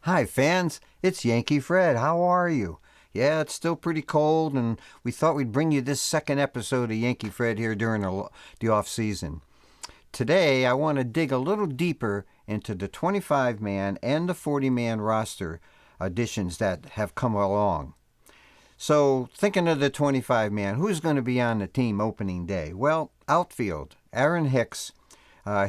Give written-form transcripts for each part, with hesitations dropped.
Hi, fans. It's Yankee Fred. How are you? Yeah, it's still pretty cold, and we thought we'd bring you this second episode of Yankee Fred here during the off season. Today, I want to dig a little deeper into the 25-man and the 40-man roster additions that have come along. So, thinking of the 25-man, who's going to be on the team opening day? Well, outfield, Aaron Hicks.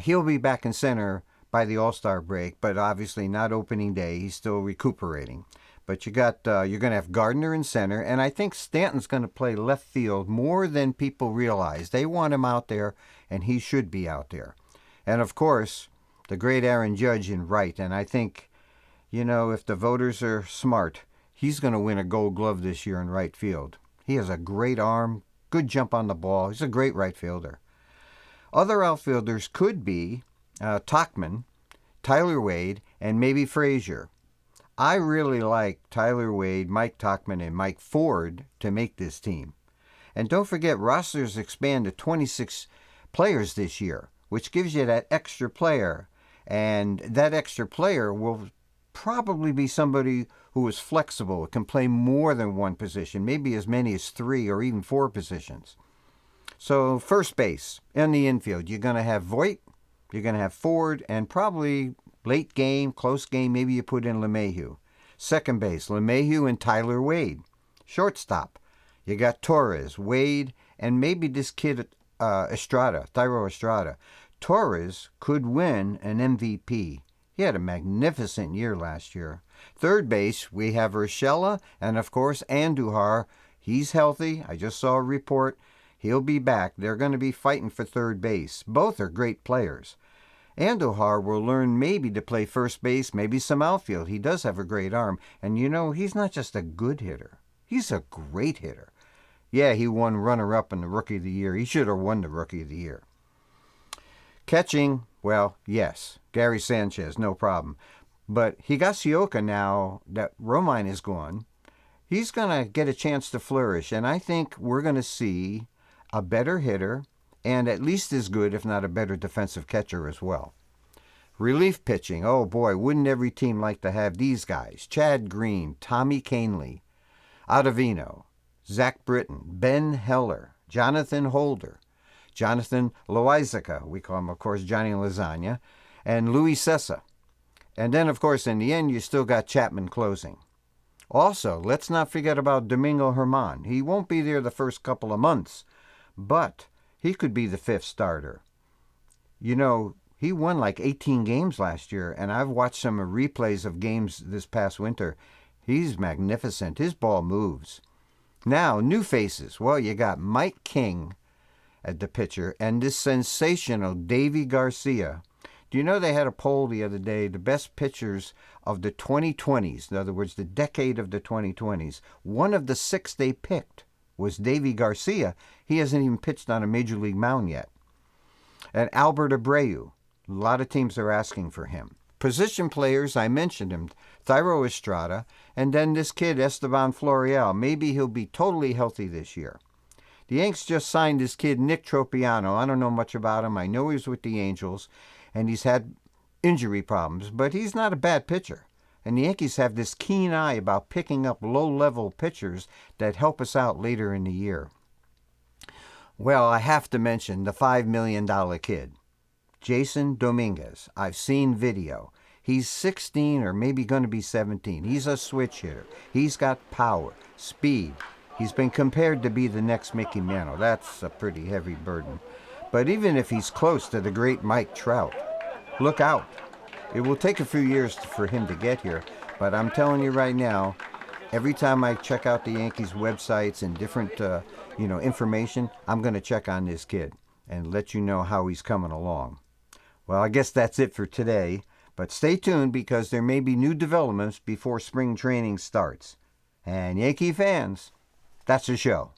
He'll be back in center by the All-Star break, but obviously not opening day. He's still recuperating. But you're going to have Gardner in center, and I think Stanton's going to play left field more than people realize. They want him out there, and he should be out there. And of course, the great Aaron Judge in right. And I think, if the voters are smart, he's going to win a Gold Glove this year in right field. He has a great arm, good jump on the ball. He's a great right fielder. Other outfielders could be Tauchman, Tyler Wade, and maybe Frazier. I really like Tyler Wade, Mike Tauchman, and Mike Ford to make this team. And don't forget, rosters expand to 26 players this year, which gives you that extra player. And that extra player will probably be somebody who is flexible, can play more than one position, maybe as many as 3 or even 4 positions. So first base, in the infield, you're going to have Voit, you're going to have Ford, and probably late game, close game, maybe you put in LeMahieu. Second base, LeMahieu and Tyler Wade. Shortstop, you got Torres, Wade, and maybe this kid Thairo Estrada. Torres could win an MVP. He had a magnificent year last year. Third base, we have Urshela and, of course, Andujar. He's healthy. I just saw a report. He'll be back. They're going to be fighting for third base. Both are great players. Andujar will learn maybe to play first base, maybe some outfield. He does have a great arm. And he's not just a good hitter. He's a great hitter. Yeah, he won runner-up in the Rookie of the Year. He should have won the Rookie of the Year. Catching, well, yes, Gary Sanchez, no problem. But Higashioka, now that Romine is gone, he's going to get a chance to flourish. And I think we're going to see a better hitter and at least as good, if not a better defensive catcher as well. Relief pitching, oh boy, wouldn't every team like to have these guys? Chad Green, Tommy Kahnle, Ottavino, Zach Britton, Ben Heller, Jonathan Holder, Jonathan Loizaga, we call him, of course, Johnny Lasagna, and Luis Sessa. And then, of course, in the end, you still got Chapman closing. Also, let's not forget about Domingo Germán. He won't be there the first couple of months, but he could be the 5th starter. He won like 18 games last year, and I've watched some replays of games this past winter. He's magnificent. His ball moves. Now, new faces. Well, you got Mike King at the pitcher, and this sensational Deivi Garcia. Do you know they had a poll the other day, the best pitchers of the 2020s, in other words, the decade of the 2020s. One of the 6 they picked was Deivi Garcia. He hasn't even pitched on a major league mound yet. And Albert Abreu. A lot of teams are asking for him. Position players, I mentioned him, Thairo Estrada, and then this kid, Esteban Florial. Maybe he'll be totally healthy this year. The Yanks just signed this kid, Nick Tropiano. I don't know much about him. I know he was with the Angels, and he's had injury problems, but he's not a bad pitcher. And the Yankees have this keen eye about picking up low-level pitchers that help us out later in the year. Well, I have to mention the $5 million kid, Jason Dominguez. I've seen video. He's 16 or maybe going to be 17. He's a switch hitter. He's got power, speed. He's been compared to be the next Mickey Mantle. That's a pretty heavy burden. But even if he's close to the great Mike Trout, look out. It will take a few years for him to get here, but I'm telling you right now, every time I check out the Yankees websites and different, information, I'm going to check on this kid and let you know how he's coming along. Well, I guess that's it for today, but stay tuned because there may be new developments before spring training starts. And Yankee fans, that's the show.